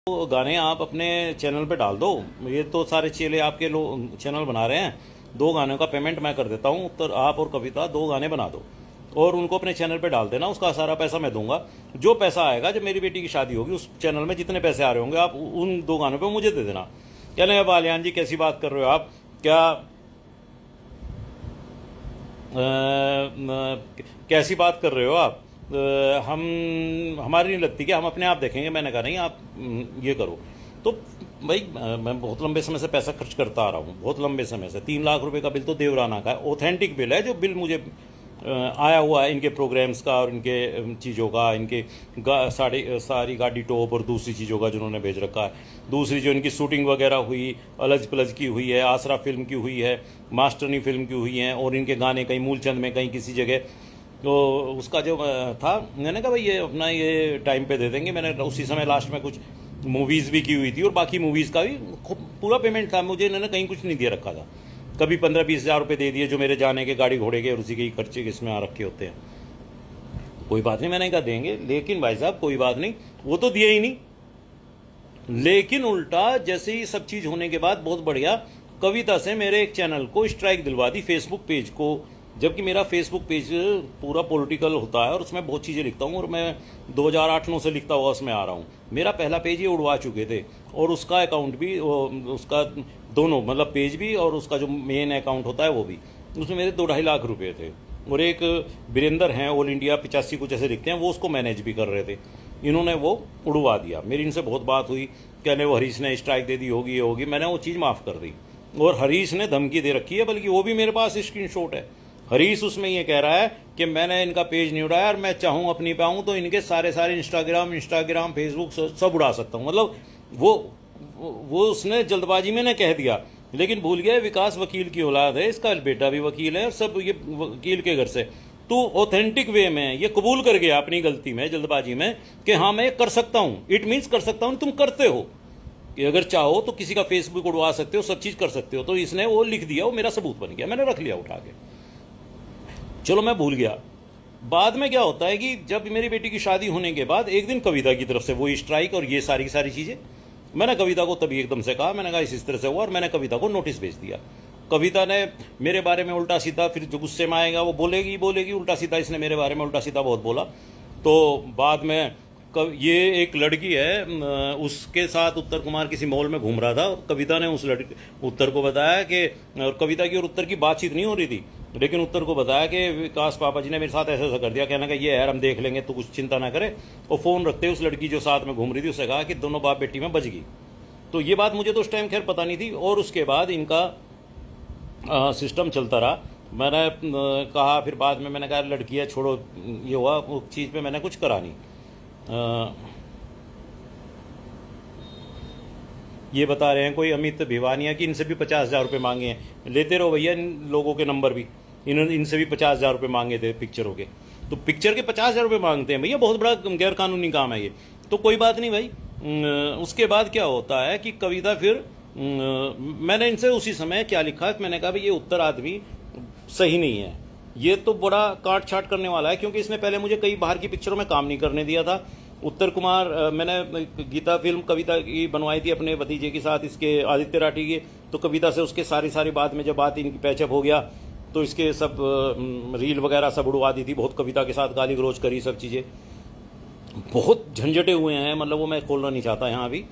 तो गाने आप अपने चैनल पे डाल दो। ये तो सारे चेले आपके लोग चैनल बना रहे हैं। 2 गानों का पेमेंट मैं कर देता हूँ, तो आप और कविता 2 गाने बना दो और उनको अपने चैनल पे डाल देना। उसका सारा पैसा मैं दूंगा। जो पैसा आएगा, जब मेरी बेटी की शादी होगी, उस चैनल में जितने पैसे आ रहे होंगे आप उन 2 गानों पे मुझे दे देना। कहने बालियान जी कैसी बात कर रहे हो आप, क्या कैसी बात कर रहे हो आप? हम हमारी नहीं लगती कि हम अपने आप देखेंगे। मैंने कहा नहीं, आप ये करो। तो भाई मैं बहुत लंबे समय से पैसा खर्च करता आ रहा हूँ, बहुत लंबे समय से। 3 लाख रुपए का बिल तो देवराना का है, ऑथेंटिक बिल है। जो बिल मुझे आया हुआ है इनके प्रोग्राम्स का और इनके चीज़ों का, इनके सारी गाड़ी टॉप और दूसरी चीज़ों का जिन्होंने भेज रखा है। दूसरी जो इनकी शूटिंग वगैरह हुई, अलज पलज की हुई है, आसरा फिल्म की हुई है, मास्टरनी फिल्म की हुई है, और इनके गाने कहीं मूलचंद में, कहीं किसी जगह। तो उसका जो था, मैंने कहा भाई ये अपना ये टाइम पे दे देंगे। मैंने उसी समय लास्ट में कुछ मूवीज़ भी की हुई थी और बाकी मूवीज़ का भी पूरा पेमेंट था। मुझे इन्होंने कहीं कुछ नहीं दे रखा था। कभी 15-20 हज़ार रुपये दे दिए जो मेरे जाने के, गाड़ी घोड़े के और उसी के खर्चे इसमें आ रखे होते हैं। कोई बात नहीं, मैंने कहा देंगे, लेकिन भाई साहब कोई बात नहीं, वो तो दिए ही नहीं। लेकिन उल्टा जैसे ही सब चीज़ होने के बाद बहुत बढ़िया कविता से मेरे एक चैनल को स्ट्राइक दिलवा दी, फेसबुक पेज को। जबकि मेरा फेसबुक पेज पूरा पॉलिटिकल होता है और उसमें बहुत चीज़ें लिखता हूँ, और मैं 2008-9 से लिखता हुआ उसमें आ रहा हूँ। मेरा पहला पेज ये उड़वा चुके थे और उसका अकाउंट भी, उसका दोनों मतलब पेज भी और उसका जो मेन अकाउंट होता है वो भी, उसमें मेरे 2-2.5 लाख रुपए थे। और एक वीरेंद्र हैं, ऑल इंडिया 85 कुछ ऐसे लिखते हैं, वो उसको मैनेज भी कर रहे थे। इन्होंने वो उड़वा दिया। मेरी इनसे बहुत बात हुई, कहने वो हरीश ने स्ट्राइक दे दी होगी, ये होगी। मैंने वो चीज़ माफ़ कर दी। और हरीश ने धमकी दे रखी है, बल्कि वो भी मेरे पास स्क्रीनशॉट है। हरीश उसमें ये कह रहा है कि मैंने इनका पेज नहीं उड़ाया और मैं चाहूँ अपनी पे आऊँ तो इनके सारे इंस्टाग्राम फेसबुक सब उड़ा सकता हूँ। मतलब वो उसने जल्दबाजी में ने कह दिया, लेकिन भूल गया विकास वकील की औलाद है, इसका बेटा भी वकील है और सब ये वकील के घर से। तो ऑथेंटिक वे में ये कबूल कर गया अपनी गलती में, जल्दबाजी में, कि हाँ मैं कर सकता हूँ। इट मीन्स कर सकता हूँ, तुम करते हो कि अगर चाहो तो किसी का फेसबुक उड़वा सकते हो, सब चीज़ कर सकते हो। तो इसने वो लिख दिया, वो मेरा सबूत बन गया, मैंने रख लिया उठा के। चलो मैं भूल गया। बाद में क्या होता है कि जब मेरी बेटी की शादी होने के बाद एक दिन कविता की तरफ से वो स्ट्राइक और ये सारी चीज़ें, मैंने कविता को तभी एकदम से कहा, मैंने कहा इस तरह से हुआ, और मैंने कविता को नोटिस भेज दिया। कविता ने मेरे बारे में उल्टा सीधा, फिर जो गुस्से में आएगा वो बोलेगी उल्टा सीधा। इसने मेरे बारे में उल्टा सीधा बहुत बोला। तो बाद में ये एक लड़की है, उसके साथ उत्तर कुमार किसी मॉल में घूम रहा था। कविता ने उस लड़की उत्तर को बताया कि, और कविता की और उत्तर की बातचीत नहीं हो रही थी, लेकिन उत्तर को बताया कि विकास पापा जी ने मेरे साथ ऐसा कर दिया। कहना कि ये यार हम देख लेंगे, तो कुछ चिंता ना करे। और फ़ोन रखते उस लड़की जो साथ में घूम रही थी उससे कहा कि दोनों बाप बेटी में बच गई। तो ये बात मुझे तो उस टाइम खैर पता नहीं थी। और उसके बाद इनका सिस्टम चलता रहा। मैंने कहा, फिर बाद में मैंने कहा लड़की है छोड़ो, ये हुआ, उस चीज़ पे मैंने कुछ करा नहीं। ये बता रहे हैं कोई अमित भिवानिया कि इनसे भी 50,000 रुपये मांगे हैं। लेते रहो भैया इन लोगों के नंबर भी। इन्होंने इनसे भी 50,000 रुपये मांगे थे पिक्चरों के। तो पिक्चर के 50,000 रुपये मांगते हैं भैया, बहुत बड़ा गैर कानूनी काम है ये। तो कोई बात नहीं भाई। उसके बाद क्या होता है कि कविता फिर मैंने इनसे उसी समय क्या लिखा, मैंने कहा भाई ये उत्तर आदमी सही नहीं है, ये तो बड़ा काट छाट करने वाला है। क्योंकि इसने पहले मुझे कई बाहर की पिक्चरों में काम नहीं करने दिया था। उत्तर कुमार, मैंने गीता फिल्म कविता की बनवाई थी अपने भतीजे के साथ, इसके आदित्य राठी की। तो कविता से उसके सारी बात में जब बात इनकी पैचअप हो गया तो इसके सब रील वगैरह सब उड़वा दी थी। बहुत कविता के साथ गाली गलौज करी, सब चीज़ें बहुत झंझटे हुए हैं। मतलब वो मैं खोलना नहीं चाहता यहाँ अभी।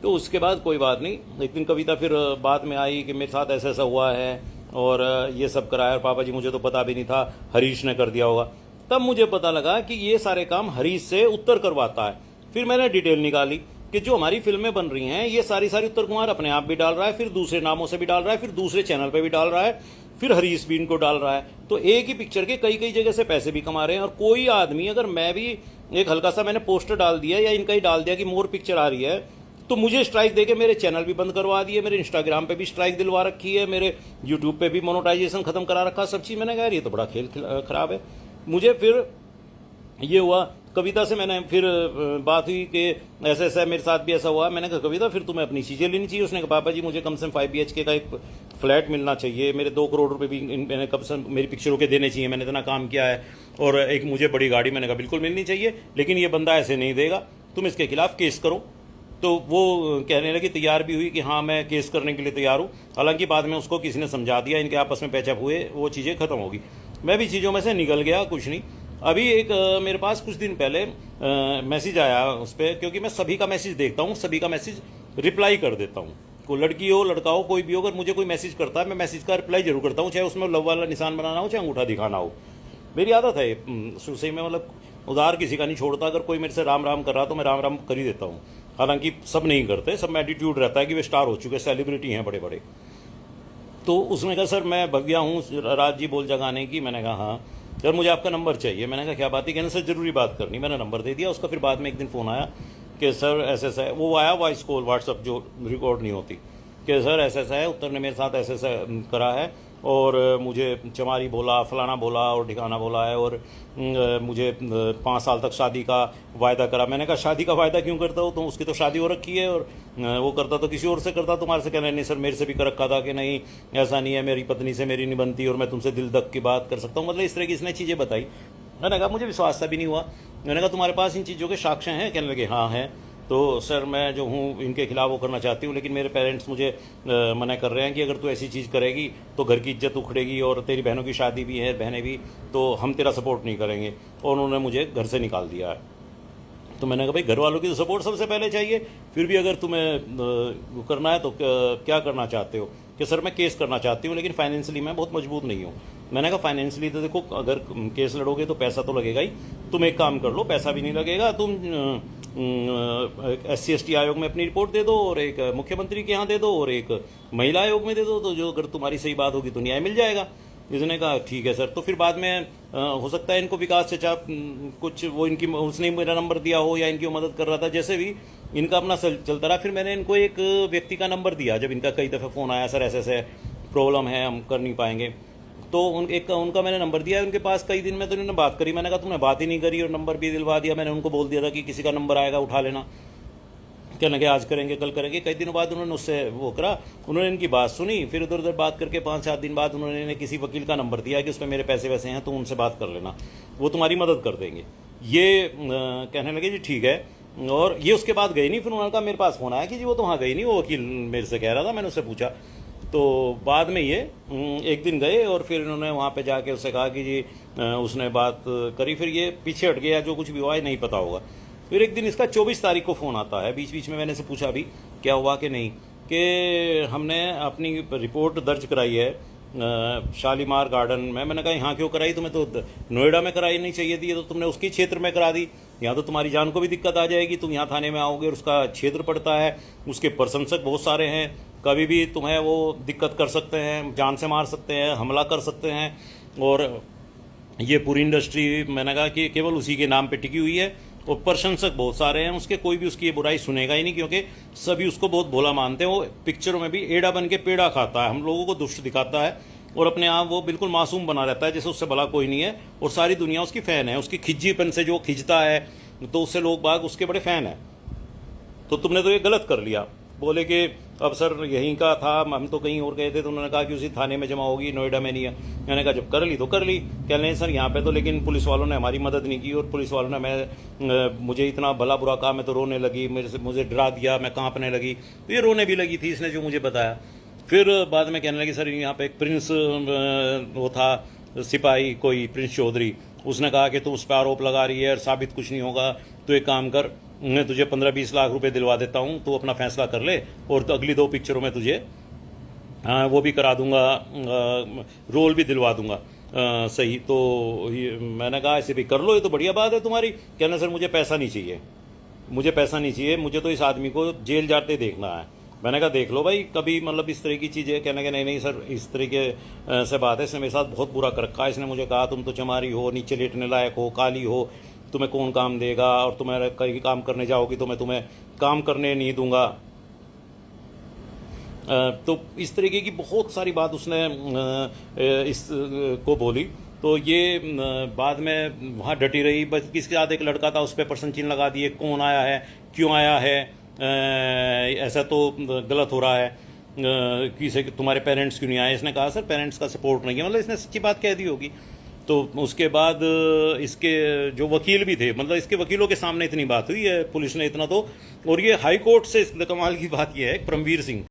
तो उसके बाद कोई बात नहीं। एक दिन कविता फिर बाद में आई कि मेरे साथ ऐसा ऐसा हुआ है और ये सब कराया, और पापा जी मुझे तो पता भी नहीं था, हरीश ने कर दिया होगा। तब मुझे पता लगा कि ये सारे काम हरीश से उत्तर करवाता है। फिर मैंने डिटेल निकाली कि जो हमारी फिल्में बन रही हैं ये सारी उत्तर कुमार अपने आप भी डाल रहा है, फिर दूसरे नामों से भी डाल रहा है, फिर दूसरे चैनल पे भी डाल रहा है, फिर हरीश भी इनको डाल रहा है। तो एक ही पिक्चर के कई जगह से पैसे भी कमा रहे हैं। और कोई आदमी, अगर मैं भी एक हल्का सा मैंने पोस्टर डाल दिया या इनका ही डाल दिया कि मोर पिक्चर आ रही है, तो मुझे स्ट्राइक देके मेरे चैनल भी बंद करवा दिए, मेरे इंस्टाग्राम पे भी स्ट्राइक दिलवा रखी है, मेरे यूट्यूब पे भी मोनेटाइजेशन खत्म करा रखा, सब चीज़। मैंने कहा यार ये तो बड़ा खेल खराब है। मुझे फिर ये हुआ, कविता से मैंने फिर बात हुई कि ऐसा ऐसा मेरे साथ भी ऐसा हुआ। मैंने कहा कविता फिर तुम्हें अपनी चीज़ें लेनी चाहिए। उसने कहा पापा जी मुझे कम से कम 5 BHK का एक फ्लैट मिलना चाहिए, मेरे 2 करोड़ रुपए भी मैंने कम से कम मेरी पिक्चरों के देने चाहिए, मैंने इतना काम किया है, और एक मुझे बड़ी गाड़ी। मैंने कहा बिल्कुल मिलनी चाहिए, लेकिन ये बंदा ऐसे नहीं देगा, तुम इसके खिलाफ केस करो। तो वो कहने लगी, तैयार भी हुई कि हाँ मैं केस करने के लिए तैयार हूँ। हालांकि बाद में उसको किसी ने समझा दिया, इनके आपस में पैचअप हुए, वो चीज़ें ख़त्म होगी। मैं भी चीज़ों में से निकल गया, कुछ नहीं। अभी एक मेरे पास कुछ दिन पहले मैसेज आया उस पर, क्योंकि मैं सभी का मैसेज देखता हूँ, सभी का मैसेज रिप्लाई कर देता हूँ। कोई लड़की हो लड़का हो कोई भी हो, अगर मुझे कोई मैसेज करता है मैं मैसेज का रिप्लाई जरूर करता हूँ, चाहे उसमें लव वाला निशान बनाना हो चाहे अंगूठा दिखाना हो। मेरी आदत है शुरू से ही, मैं मतलब उधार किसी का नहीं छोड़ता। अगर कोई मेरे से राम राम कर रहा तो मैं राम राम कर ही देता हूँ। हालांकि सब नहीं करते, सब में एटीट्यूड रहता है कि वे स्टार हो चुके, सेलिब्रिटी हैं बड़े बड़े। तो उसने कहा सर मैं भव्या हूँ, राज जी बोल जगाने की। मैंने कहा हाँ सर मुझे आपका नंबर चाहिए। मैंने कहा क्या बात है? कहने सर जरूरी बात करनी। मैंने नंबर दे दिया उसका। फिर बाद में एक दिन फ़ोन आया कि सर ऐसा ऐसा है, वो आया वॉइस कॉल व्हाट्सअप जो रिकॉर्ड नहीं होती, कि सर ऐसा ऐसा है, उत्तर ने मेरे साथ ऐसा ऐसा करा है और मुझे चमारी बोला, फलाना बोला और ठिकाना बोला है, और मुझे 5 साल तक शादी का वायदा करा। मैंने कहा शादी का वायदा क्यों करता हो? तो उसकी तो शादी हो रखी है, और वो करता तो किसी और से करता, तुम्हारे से कहना नहीं सर मेरे से भी कर रखा था कि नहीं ऐसा नहीं है, मेरी पत्नी से मेरी नहीं बनती और मैं तुमसे दिल दक की बात कर सकता हूँ। मतलब इस तरह की इसने चीज़ें बताई। मैंने कहा मुझे विश्वास सा भी नहीं हुआ। मैंने कहा तुम्हारे पास इन चीज़ों के साक्ष्य हैं? कहने लगे हाँ हैं। तो सर मैं जो हूँ इनके खिलाफ वो करना चाहती हूँ, लेकिन मेरे पेरेंट्स मुझे मना कर रहे हैं कि अगर तू ऐसी चीज़ करेगी तो घर की इज्जत उखड़ेगी और तेरी बहनों की शादी भी है, बहनें भी, तो हम तेरा सपोर्ट नहीं करेंगे। और उन्होंने मुझे घर से निकाल दिया है। तो मैंने कहा भाई घर वालों की तो सपोर्ट सबसे पहले चाहिए, फिर भी अगर तुम्हें करना है तो क्या करना चाहते हो? कि सर मैं केस करना चाहती हूँ लेकिन फाइनेंशियली मैं बहुत मजबूत नहीं हूँ। मैंने कहा फाइनेंशियली तो देखो अगर केस लड़ोगे तो पैसा तो लगेगा ही। तुम एक काम कर लो, पैसा भी नहीं लगेगा, तुम SC/ST आयोग में अपनी रिपोर्ट दे दो और एक मुख्यमंत्री के यहाँ दे दो और एक महिला आयोग में दे दो, तो जो अगर तुम्हारी सही बात होगी तो न्याय मिल जाएगा। इसने कहा ठीक है सर। तो फिर बाद में हो सकता है इनको विकास चचा कुछ वो इनकी उसने मेरा नंबर दिया हो या इनकी मदद कर रहा था, जैसे भी इनका अपना चलता रहा। फिर मैंने इनको एक व्यक्ति का नंबर दिया, जब इनका कई दफ़े फ़ोन आया सर ऐसे ऐसे प्रॉब्लम है हम कर नहीं पाएंगे, तो उनका मैंने नंबर दिया उनके पास। कई दिन में तो इन्होंने बात करी। मैंने कहा तुमने बात ही नहीं करी और नंबर भी दिलवा दिया। मैंने उनको बोल दिया था कि किसी का नंबर आएगा उठा लेना। कहने लगे आज करेंगे कल करेंगे। कई दिनों बाद उन्होंने उससे वो करा, उन्होंने इनकी बात सुनी। फिर उधर उधर बात करके 5-7 दिन बाद उन्होंने किसी वकील का नंबर दिया कि उसमें मेरे पैसे वैसे हैं, तो उनसे बात कर लेना, वो तुम्हारी मदद कर देंगे। ये कहने लगे जी ठीक है। और ये उसके बाद गई नहीं। फिर उन्होंने कहा मेरे पास फ़ोन आया कि जी वो तो वहाँ गई नहीं, वो वकील मेरे से कह रहा था। मैंने उससे पूछा तो बाद में ये एक दिन गए और फिर इन्होंने वहाँ पे जाके उससे कहा कि जी उसने बात करी। फिर ये पीछे हट गया, जो कुछ भी हुआ है नहीं पता होगा। फिर एक दिन इसका 24 तारीख को फ़ोन आता है। बीच बीच में मैंने से पूछा भी क्या हुआ कि नहीं, कि हमने अपनी रिपोर्ट दर्ज कराई है शालीमार गार्डन में। मैंने कहा यहाँ क्यों कराई? तुम्हें तो नोएडा में कराई नहीं चाहिए थी, तो तुमने उसके क्षेत्र में करा दी। यहाँ तो तुम्हारी जान को भी दिक्कत आ जाएगी। तुम यहाँ थाने में आओगे और उसका क्षेत्र पड़ता है, उसके प्रशंसक बहुत सारे हैं, कभी भी तुम्हें वो दिक्कत कर सकते हैं, जान से मार सकते हैं, हमला कर सकते हैं। और ये पूरी इंडस्ट्री मैंने कहा कि केवल उसी के नाम पे टिकी हुई है और प्रशंसक बहुत सारे हैं उसके, कोई भी उसकी ये बुराई सुनेगा ही नहीं, क्योंकि सभी उसको बहुत भोला मानते हैं। वो पिक्चरों में भी एड़ा बन के पेड़ा खाता है, हम लोगों को दुष्ट दिखाता है और अपने आप वो बिल्कुल मासूम बना रहता है जैसे उससे भला कोई नहीं है। और सारी दुनिया उसकी फ़ैन है, उसकी खिज्जीपन से जो खिंचता है तो उससे लोग बाग उसके बड़े फ़ैन हैं। तो तुमने तो ये गलत कर लिया। बोले कि अब सर यहीं का था, हम तो कहीं और गए थे। तो उन्होंने कहा कि उसी थाने में जमा होगी, नोएडा में नहीं है। मैंने कहा जब कर ली तो कर ली। कह रहे हैं सर यहाँ पे तो लेकिन पुलिस वालों ने हमारी मदद नहीं की और पुलिस वालों ने मुझे इतना भला बुरा कहा, मैं तो रोने लगी, मुझे डरा दिया, मैं कांपने लगी। तो ये रोने भी लगी थी इसने जो मुझे बताया। फिर बाद में कहने लगी सर यहाँ पे एक प्रिंस वो था सिपाही कोई प्रिंस चौधरी, उसने कहा कि तू उस पर आरोप लगा रही है और साबित कुछ नहीं होगा, तो एक काम कर, मैं तुझे 15-20 लाख रुपए दिलवा देता हूँ, तो अपना फैसला कर ले और तो अगली 2 पिक्चरों में तुझे वो भी करा दूंगा, रोल भी दिलवा दूंगा सही। तो मैंने कहा ऐसे भी कर लो, ये तो बढ़िया बात है तुम्हारी। कहना सर मुझे पैसा नहीं चाहिए, मुझे पैसा नहीं चाहिए, मुझे तो इस आदमी को जेल जाते देखना है। मैंने कहा देख लो भाई कभी मतलब इस तरह की चीज़ें। कहने का नहीं सर इस तरीके से बात है, इसने मेरे साथ बहुत बुरा कर रखा है। इसने मुझे कहा तुम तो चमारी हो, नीचे लेटने लायक हो, काली हो, तुम्हें कौन काम देगा, और तुम्हें कहीं काम करने जाओगी तो मैं तुम्हें काम करने नहीं दूंगा। तो इस तरीके की बहुत सारी बात उसने इस को बोली। तो ये बाद में वहाँ डटी रही। बस किसके साथ एक लड़का था, उस पर प्रश्न चिन्ह लगा दिए, कौन आया है, क्यों आया है, ऐसा तो गलत हो रहा है, किसे तुम्हारे पेरेंट्स क्यों नहीं आए। इसने कहा सर पेरेंट्स का सपोर्ट नहीं है, मतलब इसने सच्ची बात कह दी होगी। तो उसके बाद इसके जो वकील भी थे, मतलब इसके वकीलों के सामने इतनी बात हुई है, पुलिस ने इतना तो। और ये हाई कोर्ट से कमाल की बात यह है, परमवीर सिंह